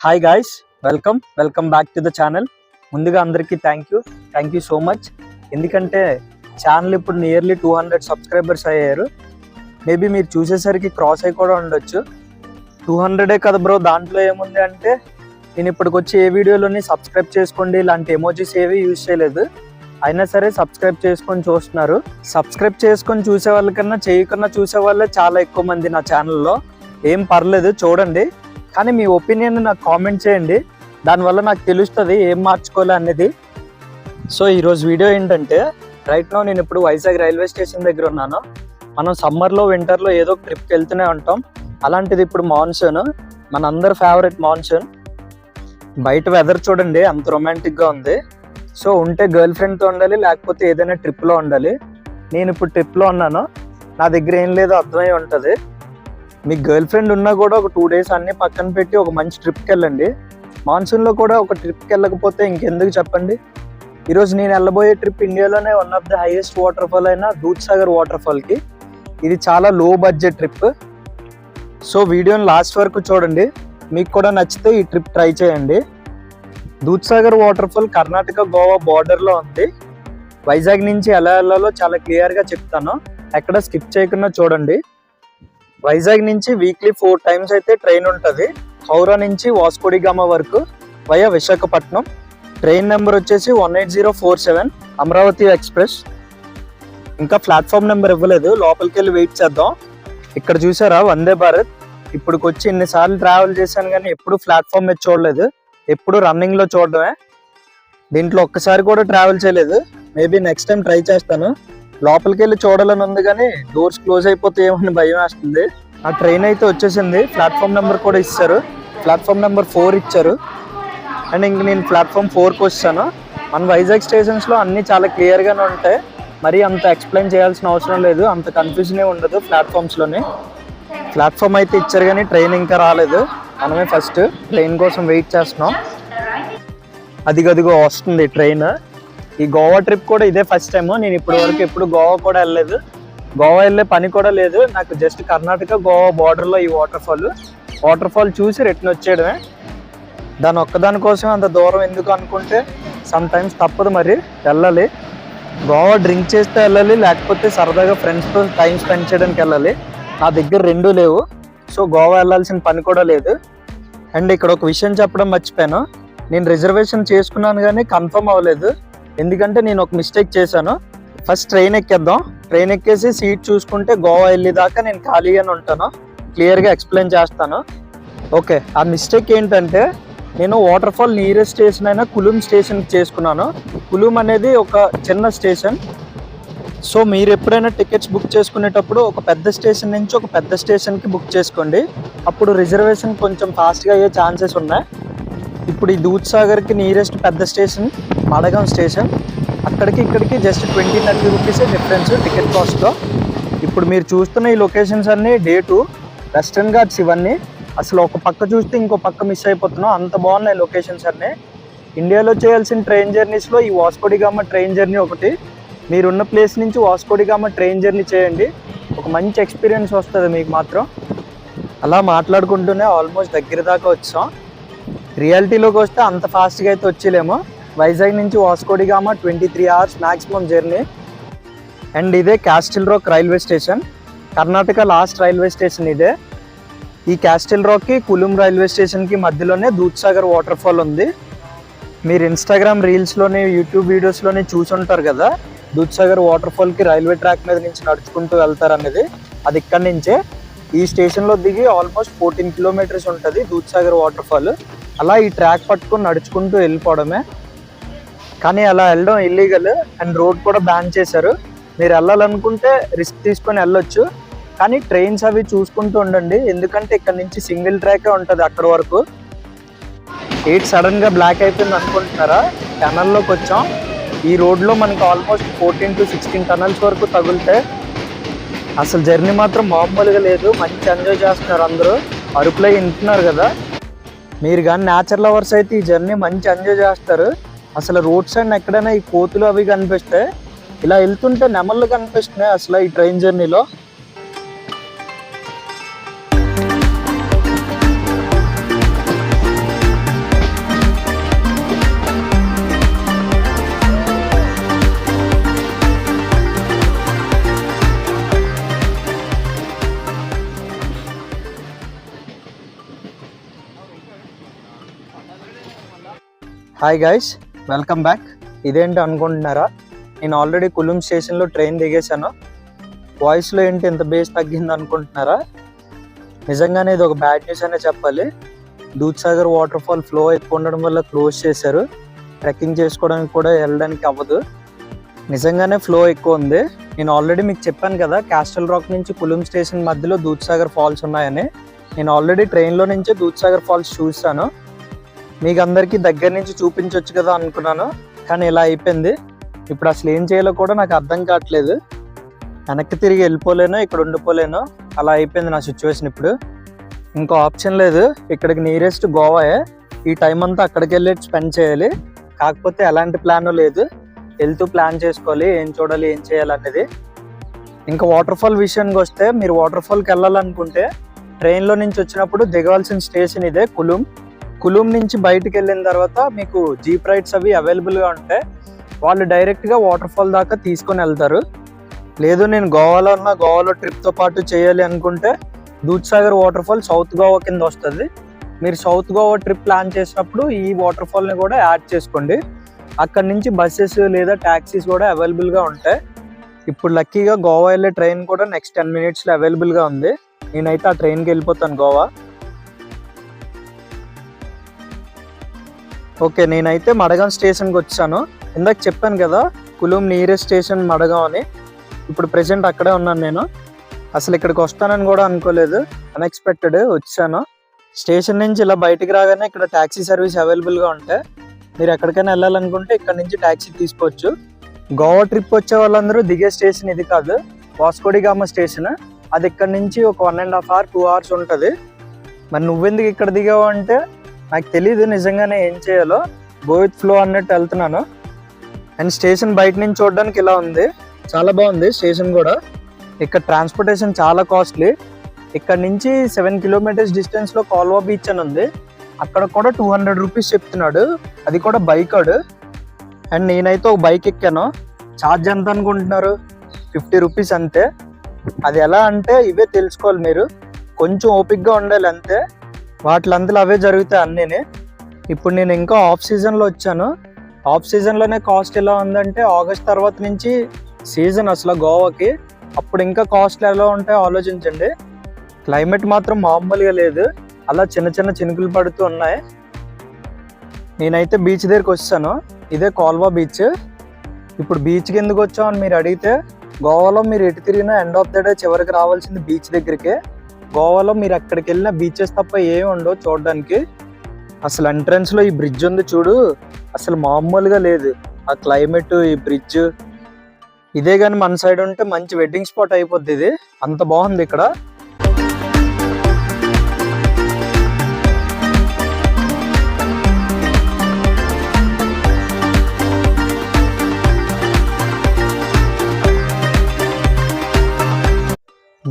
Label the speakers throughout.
Speaker 1: Hi guys, welcome back to the channel. ముందుగా అందరికీ thank you so much. ఎందుకంటే channel ఇప్పుడు నియర్లీ 200 సబ్స్క్రైబర్స్ అయ్యారు. మేబీ మీరు చూసేసరికి క్రాస్ అయి కూడా ఉండొచ్చు. 200 కదా బ్రో, దాంట్లో ఏముంది అంటే నేను ఇప్పటికి వచ్చి ఏ వీడియోలోని సబ్స్క్రైబ్ చేసుకోండి ఇలాంటి ఎమోజీస్ ఏవి యూజ్ చేయలేదు. అయినా సరే సబ్స్క్రైబ్ చేసుకొని చూస్తున్నారు. సబ్స్క్రైబ్ చేసుకొని చూసే వాళ్ళకన్నా చేయకుండా చూసే వాళ్ళే చాలా ఎక్కువ మంది నా ఛానల్లో. ఏం పర్లేదు, చూడండి, కానీ మీ ఒపీనియన్ నాకు కామెంట్ చేయండి. దానివల్ల నాకు తెలుస్తుంది ఏం మార్చుకోవాలి అనేది. సో ఈరోజు వీడియో ఏంటంటే, రైట్ నో నేను ఇప్పుడు వైజాగ్ రైల్వే స్టేషన్ దగ్గర ఉన్నాను. మనం సమ్మర్లో వింటర్లో ఏదో ఒక ట్రిప్కి వెళ్తూనే ఉంటాం. అలాంటిది ఇప్పుడు మాన్సూన్, మన అందరి ఫేవరెట్ మాన్సూన్. బయట వెదర్ చూడండి అంత రొమాంటిక్గా ఉంది. సో ఉంటే గర్ల్ ఫ్రెండ్తో ఉండాలి, లేకపోతే ఏదైనా ట్రిప్లో ఉండాలి. నేను ఇప్పుడు ట్రిప్లో ఉన్నాను. నా దగ్గర ఏం లేదో అర్థమై ఉంటుంది. మీ గర్ల్ ఫ్రెండ్ ఉన్నా కూడా ఒక 2 days అన్ని పక్కన పెట్టి ఒక మంచి ట్రిప్కి వెళ్ళండి. మాన్సూన్లో కూడా ఒక ట్రిప్కి వెళ్ళకపోతే ఇంకెందుకు చెప్పండి. ఈరోజు నేను వెళ్ళబోయే ట్రిప్ ఇండియాలోనే one of the highest water fall అయిన దూద్సాగర్ వాటర్ ఫాల్కి. ఇది చాలా లో బడ్జెట్ ట్రిప్. సో వీడియోని లాస్ట్ వరకు చూడండి, మీకు కూడా నచ్చితే ఈ ట్రిప్ ట్రై చేయండి. దూద్సాగర్ వాటర్ ఫాల్ కర్ణాటక గోవా బార్డర్లో ఉంది. వైజాగ్ నుంచి ఎలా వెళ్ళాలో చాలా క్లియర్గా చెప్తాను, ఎక్కడ స్కిప్ చేయకుండా చూడండి. వైజాగ్ నుంచి వీక్లీ 4 times అయితే ట్రైన్ ఉంటుంది. హౌరా నుంచి వాస్కోడిగామా వరకు వయా విశాఖపట్నం. ట్రైన్ నెంబర్ వచ్చేసి 18047 అమరావతి ఎక్స్ప్రెస్. ఇంకా ప్లాట్ఫామ్ నెంబర్ ఇవ్వలేదు, లోపలికి వెళ్ళి వెయిట్ చేద్దాం. ఇక్కడ చూసారా వందే భారత్. ఇప్పటికి వచ్చి ఇన్నిసార్లు ట్రావెల్ చేశాను కానీ ఎప్పుడు ప్లాట్ఫామ్ మీద చూడలేదు, ఎప్పుడు రన్నింగ్లో చూడడమే. దీంట్లో ఒక్కసారి కూడా ట్రావెల్ చేయలేదు. మేబీ నెక్స్ట్ టైం ట్రై చేస్తాను. లోపలికి వెళ్ళి చూడాలని ఉంది కానీ డోర్స్ క్లోజ్ అయిపోతే ఏమని భయం వేస్తుంది. ఆ ట్రైన్ అయితే వచ్చేసింది. ప్లాట్ఫామ్ నెంబర్ కూడా ఇచ్చారు, ప్లాట్ఫామ్ నెంబర్ 4 ఇచ్చారు. అండ్ ఇంక నేను ప్లాట్ఫామ్ 4కి వచ్చాను. మన వైజాగ్ స్టేషన్స్లో అన్నీ చాలా క్లియర్గానే ఉంటాయి, మరీ అంత ఎక్స్ప్లెయిన్ చేయాల్సిన అవసరం లేదు, అంత కన్ఫ్యూజనే ఉండదు ప్లాట్ఫామ్స్లోనే. ప్లాట్ఫామ్ అయితే ఇచ్చారు కానీ ట్రైన్ ఇంకా రాలేదు. మనమే ఫస్ట్ ట్రైన్ కోసం వెయిట్ చేస్తున్నాం. అదిగదిగో వస్తుంది ట్రైన్. ఈ గోవా ట్రిప్ కూడా ఇదే ఫస్ట్ టైం. నేను ఇప్పటి వరకు ఎప్పుడు గోవా కూడా వెళ్ళలేదు, గోవా వెళ్ళే పని కూడా లేదు నాకు. జస్ట్ కర్ణాటక గోవా బార్డర్లో ఈ వాటర్ ఫాల్ చూసి రిటర్న్ వచ్చేయడమే. దాని ఒక్కదాని కోసం అంత దూరం ఎందుకు అనుకుంటే సమ్ టైమ్స్ తప్పదు, మరి వెళ్ళాలి. గోవా డ్రింక్ చేస్తే వెళ్ళాలి, లేకపోతే సరదాగా ఫ్రెండ్స్తో టైం స్పెండ్ చేయడానికి వెళ్ళాలి. నా దగ్గర రెండూ లేవు, సో గోవా వెళ్ళాల్సిన పని కూడా లేదు. అండ్ ఇక్కడ ఒక విషయం చెప్పడం మర్చిపోయాను, నేను రిజర్వేషన్ చేసుకున్నాను కానీ కన్ఫర్మ్ అవ్వలేదు. ఎందుకంటే నేను ఒక మిస్టేక్ చేశాను. ఫస్ట్ ట్రైన్ ఎక్కేద్దాం, ట్రైన్ ఎక్కేసి సీట్ చూసుకుంటే గోవా వెళ్ళేదాకా నేను ఖాళీగానే ఉంటాను, క్లియర్గా ఎక్స్ప్లెయిన్ చేస్తాను. ఓకే, ఆ మిస్టేక్ ఏంటంటే నేను వాటర్ ఫాల్ నియరెస్ట్ స్టేషన్ అయినా కులుం స్టేషన్కి చేసుకున్నాను. కులుం అనేది ఒక చిన్న స్టేషన్. సో మీరు ఎప్పుడైనా టికెట్స్ బుక్ చేసుకునేటప్పుడు ఒక పెద్ద స్టేషన్ నుంచి ఒక పెద్ద స్టేషన్కి బుక్ చేసుకోండి, అప్పుడు రిజర్వేషన్ కొంచెం ఫాస్ట్గా అయ్యే ఛాన్సెస్ ఉన్నాయి. ఇప్పుడు ఈ దూద్సాగర్కి నియరెస్ట్ పెద్ద స్టేషన్ మడగాం స్టేషన్. అక్కడికి ఇక్కడికి జస్ట్ 20-30 రూపీసే డిఫరెన్స్ టికెట్ కాస్ట్లో. ఇప్పుడు మీరు చూస్తున్న ఈ లొకేషన్స్ అన్నీ Day 2 వెస్టర్న్ ఘాట్స్. ఇవన్నీ అసలు ఒక పక్క చూస్తే ఇంకో పక్క మిస్ అయిపోతున్నాం, అంత బాగున్నాయి లొకేషన్స్ అన్నీ. ఇండియాలో చేయాల్సిన ట్రైన్ జర్నీస్లో ఈ వాస్కోడిగామా ట్రైన్ జర్నీ ఒకటి. మీరున్న ప్లేస్ నుంచి వాస్కోడిగామా ట్రైన్ జర్నీ చేయండి, ఒక మంచి ఎక్స్పీరియన్స్ వస్తుంది మీకు మాత్రం. అలా మాట్లాడుకుంటూనే ఆల్మోస్ట్ దగ్గర దాకా వచ్చాం. రియాలిటీలోకి వస్తే అంత ఫాస్ట్గా అయితే వచ్చేలేము. వైజాగ్ నుంచి Vasco da Gama 23 hours maximum journey. And ఇదే castle rock railway station, Karnataka last railway station ఇదే. ఈ క్యాస్టిల్ రాక్కి కులుం రైల్వే స్టేషన్కి మధ్యలోనే దూద్సాగర్ వాటర్ ఫాల్ ఉంది. మీరు ఇన్స్టాగ్రామ్ రీల్స్లోని యూట్యూబ్ వీడియోస్లోని చూసుంటారు కదా, దూద్సాగర్ వాటర్ ఫాల్కి రైల్వే ట్రాక్ మీద నుంచి నడుచుకుంటూ వెళ్తారు అనేది. అది ఇక్కడి నుంచే ఈ స్టేషన్లో దిగి ఆల్మోస్ట్ 14 kilometers ఉంటుంది దూద్సాగర్ వాటర్ ఫాల్. అలా ఈ ట్రాక్ పట్టుకొని నడుచుకుంటూ వెళ్ళిపోవడమే. కానీ అలా వెళ్ళడం ఇల్లీగల్ అండ్ రోడ్ కూడా బ్యాన్ చేశారు. మీరు వెళ్ళాలనుకుంటే రిస్క్ తీసుకొని వెళ్ళొచ్చు, కానీ ట్రైన్స్ అవి చూసుకుంటూ ఉండండి, ఎందుకంటే ఇక్కడ నుంచి సింగిల్ ట్రాకే ఉంటుంది అక్కడ వరకు. సడన్గా బ్లాక్ అయిపోయింది అనుకుంటున్నారా, టనల్లోకి వచ్చాం. ఈ రోడ్లో మనకి ఆల్మోస్ట్ 14 to 16 tunnels వరకు తగులుతాయి. అసలు జర్నీ మాత్రం మామూలుగా లేదు, మంచి ఎంజాయ్ చేస్తున్నారు అందరూ, అరుపులై వింటున్నారు కదా. మీరు కానీ నేచర్ లవర్స్ అయితే ఈ జర్నీ మంచి ఎంజాయ్ చేస్తారు. అసలు రోడ్ సైడ్ ఎక్కడైనా ఈ కోతులు అవి కనిపిస్తాయి, ఇలా వెళ్తుంటే నెమళ్ళు కనిపిస్తున్నాయి అసలు ఈ ట్రైన్ జర్నీలో. Hi guys, welcome back. ఇదేంటి అనుకుంటున్నారా, నేను ఆల్రెడీ కులుం స్టేషన్లో ట్రైన్ దిగేశాను. వాయిస్లో ఏంటి ఇంత బేస్ తగ్గింది అనుకుంటున్నారా? నిజంగానే ఇది ఒక బ్యాడ్ న్యూస్ అనే చెప్పాలి. దూద్సాగర్ వాటర్ ఫాల్ ఫ్లో ఎక్కువ ఉండడం వల్ల క్లోజ్ చేశారు. ట్రెక్కింగ్ చేసుకోవడానికి కూడా వెళ్ళడానికి అవ్వదు. నిజంగానే ఫ్లో ఎక్కువ ఉంది. నేను ఆల్రెడీ మీకు చెప్పాను కదా, క్యాస్టల్ రాక్ నుంచి కులుం స్టేషన్ మధ్యలో దూద్సాగర్ ఫాల్స్ ఉన్నాయని. నేను ఆల్రెడీ ట్రైన్లో నుంచే దూద్సాగర్ ఫాల్స్ చూసాను. మీకు అందరికీ దగ్గర నుంచి చూపించవచ్చు కదా అనుకున్నాను, కానీ ఇలా అయిపోయింది. ఇప్పుడు అసలు ఏం చేయాలో కూడా నాకు అర్థం కావట్లేదు. వెనక్కి తిరిగి వెళ్ళిపోలేను, ఇక్కడ ఉండిపోలేను, అలా అయిపోయింది నా సిచ్యువేషన్. ఇప్పుడు ఇంకో ఆప్షన్ లేదు. ఇక్కడికి నియరెస్ట్ గోవాయే. ఈ టైం అంతా అక్కడికి వెళ్ళి స్పెండ్ చేయాలి. కాకపోతే ఎలాంటి ప్లాన్ లేదు, వెళ్తూ ప్లాన్ చేసుకోవాలి ఏం చూడాలి ఏం చేయాలనేది. ఇంకా వాటర్ ఫాల్ విషయానికి వస్తే, మీరు వాటర్ ఫాల్కి వెళ్ళాలనుకుంటే ట్రైన్లో నుంచి వచ్చినప్పుడు దిగవలసిన స్టేషన్ ఇదే, కులుం. కులుం నుంచి బయటకు వెళ్ళిన తర్వాత మీకు జీప్ రైడ్స్ అవి అవైలబుల్గా ఉంటాయి. వాళ్ళు డైరెక్ట్గా వాటర్ ఫాల్ దాకా తీసుకొని వెళ్తారు. లేదు నేను గోవాలో ఉన్న, గోవాలో ట్రిప్తో పాటు చేయాలి అనుకుంటే Dudhsagar water fall south Goa కింద వస్తుంది. మీరు సౌత్ గోవా ట్రిప్ ప్లాన్ చేసినప్పుడు ఈ వాటర్ ఫాల్ని కూడా యాడ్ చేసుకోండి. అక్కడ నుంచి బస్సెస్ లేదా ట్యాక్సీస్ కూడా అవైలబుల్గా ఉంటాయి. ఇప్పుడు లక్కీగా గోవా వెళ్ళే ట్రైన్ కూడా నెక్స్ట్ 10 minutesలో అవైలబుల్గా ఉంది. నేనైతే ఆ ట్రైన్కి వెళ్ళిపోతాను గోవా. ఓకే, నేనైతే మడగాం స్టేషన్కి వచ్చాను. ఇందాక చెప్పాను కదా కులుం నియరెస్ట్ స్టేషన్ మడగాం అని. ఇప్పుడు ప్రెసెంట్ అక్కడే ఉన్నాను నేను. అసలు ఇక్కడికి వస్తానని కూడా అనుకోలేదు, అన్ఎక్స్పెక్టెడ్ వచ్చాను. స్టేషన్ నుంచి ఇలా బయటికి రాగానే ఇక్కడ ట్యాక్సీ సర్వీస్ అవైలబుల్గా ఉంటాయి. మీరు ఎక్కడికైనా వెళ్ళాలనుకుంటే ఇక్కడ నుంచి ట్యాక్సీ తీసుకోవచ్చు. గోవా ట్రిప్ వచ్చే వాళ్ళందరూ దిగే స్టేషన్ ఇది కాదు, వాస్కోడిగామా స్టేషన్. అది ఇక్కడ నుంచి ఒక 1.5 hours 2 hours ఉంటుంది. మరి నువ్వెందుకు ఇక్కడ దిగావు అంటే నాకు తెలియదు నిజంగానే ఏం చేయాలో. గో విత్ ఫ్లో అన్నట్టు వెళ్తున్నాను. అండ్ స్టేషన్ బయట నుంచి చూడడానికి ఇలా ఉంది, చాలా బాగుంది స్టేషన్ కూడా. ఇక్కడ ట్రాన్స్పోర్టేషన్ చాలా కాస్ట్లీ. ఇక్కడ నుంచి 7 kilometers డిస్టెన్స్లో కాల్వా బీచ్ అని ఉంది. అక్కడ కూడా 200 rupees చెప్తున్నాడు, అది కూడా బైక్ వాడు. అండ్ నేనైతే ఒక బైక్ ఎక్కాను. ఛార్జ్ ఎంత అనుకుంటున్నారు? 50 rupees అంతే. అది ఎలా అంటే ఇవే తెలుసుకోవాలి మీరు, కొంచెం ఓపిక్గా ఉండాలి అంతే. వాటిలంతలో అవే జరుగుతాయి అన్నీనే. ఇప్పుడు నేను ఇంకా ఆఫ్ సీజన్లో వచ్చాను. ఆఫ్ సీజన్లోనే కాస్ట్ ఎలా ఉందంటే, ఆగస్ట్ తర్వాత నుంచి సీజన్ అసలు గోవాకి, అప్పుడు ఇంకా కాస్ట్లు ఎలా ఉంటాయో ఆలోచించండి. క్లైమేట్ మాత్రం మామూలుగా లేదు, అలా చిన్న చిన్న చినుకులు పడుతూ ఉన్నాయి. నేనైతే బీచ్ దగ్గరికి వచ్చాను. ఇదే కాల్వా బీచ్. ఇప్పుడు బీచ్కి ఎందుకు వచ్చామని మీరు అడిగితే, గోవాలో మీరు ఎటు తిరిగినా ఎండ్ ఆఫ్ ద డే చివరికి రావాల్సింది బీచ్ దగ్గరికే. గోవాలో మీరు అక్కడికి వెళ్ళిన బీచెస్ తప్ప ఏమి ఉండవు చూడడానికి. అసలు ఎంట్రన్స్లో ఈ బ్రిడ్జ్ ఉంది చూడు, అసలు మామూలుగా లేదు. ఆ క్లైమేట్, ఈ బ్రిడ్జ్, ఇదే కానీ మన సైడ్ ఉంటే మంచి వెడ్డింగ్ స్పాట్ అయిపోద్ది. ఇది అంత బాగుంది ఇక్కడ.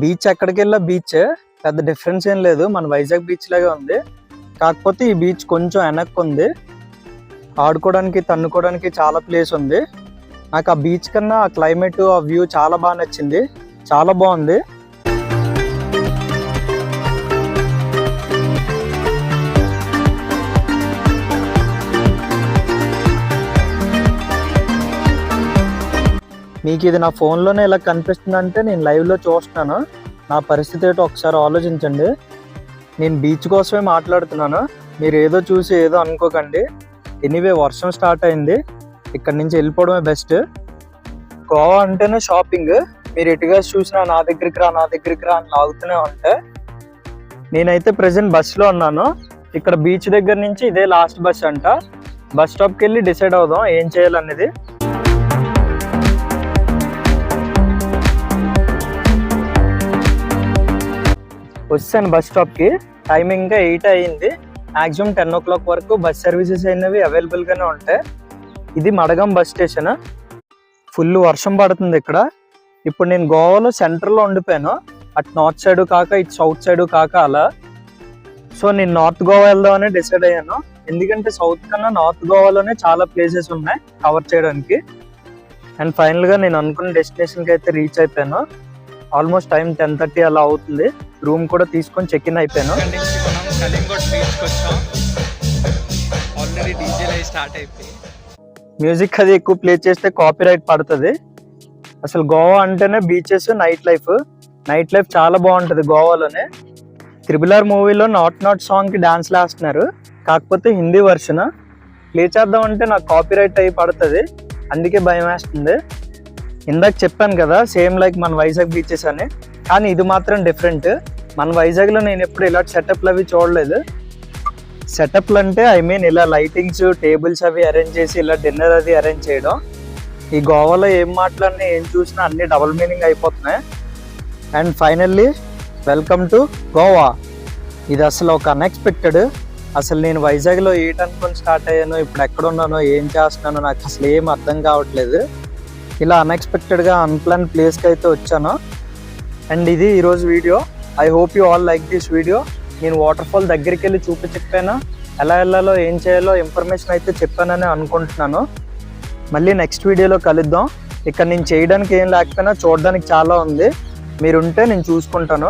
Speaker 1: బీచ్ ఎక్కడికి వెళ్ళా బీచ్ పెద్ద డిఫరెన్స్ ఏం లేదు, మన వైజాగ్ బీచ్ లాగే ఉంది. కాకపోతే ఈ బీచ్ కొంచెం వెనక్కి ఉంది. ఆడుకోవడానికి, తన్నుకోవడానికి చాలా ప్లేస్ ఉంది. నాకు ఆ బీచ్ కన్నా ఆ క్లైమేట్, ఆ వ్యూ చాలా బాగా నచ్చింది, చాలా బాగుంది. మీకు ఇది నా ఫోన్లోనే ఇలా కనిపిస్తుంది అంటే నేను లైవ్లో చూస్తున్నాను. నా పరిస్థితి ఏంటో ఒకసారి ఆలోచించండి. నేను బీచ్ కోసమే మాట్లాడుతున్నాను, మీరు ఏదో చూసి ఏదో అనుకోకండి. ఎనీవే వర్షం స్టార్ట్ అయింది, ఇక్కడ నుంచి వెళ్ళిపోవడమే బెస్ట్. గోవా అంటేనే షాపింగ్. మీరు ఎటుగా చూసినా నా దగ్గరికి రా నా దగ్గరికి రా అని లాగుతూనే ఉంటే. నేనైతే ప్రెసెంట్ బస్సులో ఉన్నాను. ఇక్కడ బీచ్ దగ్గర నుంచి ఇదే లాస్ట్ బస్ అంట. బస్ స్టాప్కి వెళ్ళి డిసైడ్ అవుదాం ఏం చేయాలనేది. వచ్చాను బస్ స్టాప్కి. టైమింగ్ ఇంకా 8 అయ్యింది. మ్యాక్సిమం 10 o'clock వరకు బస్ సర్వీసెస్ అయినవి అవైలబుల్గానే ఉంటాయి. ఇది మడగాం బస్ స్టేషన్. ఫుల్ వర్షం పడుతుంది ఇక్కడ. ఇప్పుడు నేను గోవాలో సెంటర్లో ఉండిపోయాను, అటు నార్త్ సైడ్ కాక ఇటు సౌత్ సైడ్ కాక అలా. సో నేను నార్త్ గోవా వెళ్దామని డిసైడ్ అయ్యాను, ఎందుకంటే సౌత్ కన్నా నార్త్ గోవాలోనే చాలా ప్లేసెస్ ఉన్నాయి కవర్ చేయడానికి. అండ్ ఫైనల్గా నేను అనుకున్న డెస్టినేషన్కి అయితే రీచ్ అయిపోయాను. ఆల్మోస్ట్ టైం 10:30 అలా అవుతుంది. రూమ్ కూడా తీసుకొని చెక్ ఇన్ అయిపోయాను.
Speaker 2: కళింగోట్ బీచ్కి వచ్చాం. ఆల్రెడీ డీజేలు స్టార్ట్ అయిపోయి
Speaker 1: మ్యూజిక్ అది ఎక్కువ ప్లే చేస్తే కాపీరైట్ పడుతుంది. అసలు గోవా అంటేనే బీచెస్, నైట్ లైఫ్ చాలా బాగుంటుంది గోవాలోనే. RRR మూవీలో నాట్ సాంగ్కి డాన్స్లు వేస్తున్నారు, కాకపోతే హిందీ వర్షన్. ప్లే చేద్దామంటే నాకు కాపీరైట్ అయి పడుతుంది, అందుకే భయం వేస్తుంది. ఇందాక చెప్పాను కదా సేమ్ లైక్ మన వైజాగ్ బీచెస్ అని, కానీ ఇది మాత్రం డిఫరెంట్. మన వైజాగ్లో నేను ఎప్పుడు ఇలాంటి సెటప్లు అవి చూడలేదు. సెటప్లు అంటే ఇలా లైటింగ్స్, టేబుల్స్ అవి అరేంజ్ చేసి ఇలా డిన్నర్ అది అరేంజ్ చేయడం. ఈ గోవాలో ఏం మాటలన్నీ ఏం చూసినా అన్ని డబుల్ మీనింగ్ అయిపోతున్నాయి. And finally welcome to Goa. ఇది అసలు ఒక అన్ఎక్స్పెక్టెడ్. అసలు నేను వైజాగ్లో ఏటనుకొని స్టార్ట్ అయ్యానో, ఇప్పుడు ఎక్కడున్నానో, ఏం చేస్తున్నానో నాకు అసలు ఏం అర్థం కావట్లేదు. ఇలా అన్ఎక్స్పెక్టెడ్గా అన్ప్లాన్ ప్లేస్కి అయితే వచ్చాను. అండ్ ఇది ఈరోజు video. I hope you all like this video. నేను వాటర్ ఫాల్ దగ్గరికి వెళ్ళి చూపించకపోయినా ఎలా వెళ్ళాలో, ఏం చేయాలో ఇన్ఫర్మేషన్ అయితే చెప్పానని అనుకుంటున్నాను. మళ్ళీ నెక్స్ట్ వీడియోలో కలుద్దాం. ఇక్కడ నేను చేయడానికి ఏం లేకపోయినా చూడడానికి చాలా ఉంది. మీరుంటే నేను చూసుకుంటాను.